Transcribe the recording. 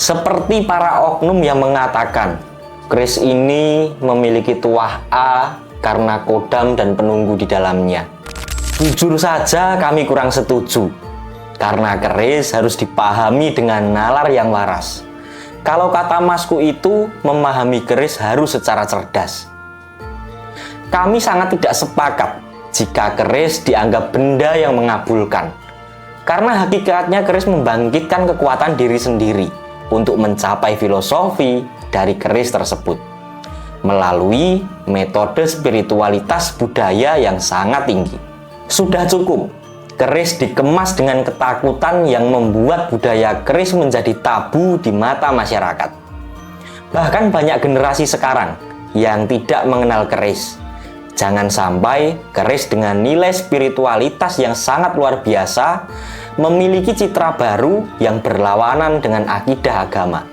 Seperti para oknum yang mengatakan, keris ini memiliki tuah A karena kodam dan penunggu di dalamnya. Jujur saja kami kurang setuju, karena keris harus dipahami dengan nalar yang waras. Kalau kata masku itu, memahami keris harus secara cerdas. Kami sangat tidak sepakat jika keris dianggap benda yang mengabulkan, karena hakikatnya keris membangkitkan kekuatan diri sendiri untuk mencapai filosofi dari keris tersebut melalui metode spiritualitas budaya yang sangat tinggi. Sudah cukup keris dikemas dengan ketakutan yang membuat budaya keris menjadi tabu di mata masyarakat. Bahkan banyak generasi sekarang yang tidak mengenal keris. Jangan sampai keris dengan nilai spiritualitas yang sangat luar biasa memiliki citra baru yang berlawanan dengan akidah agama.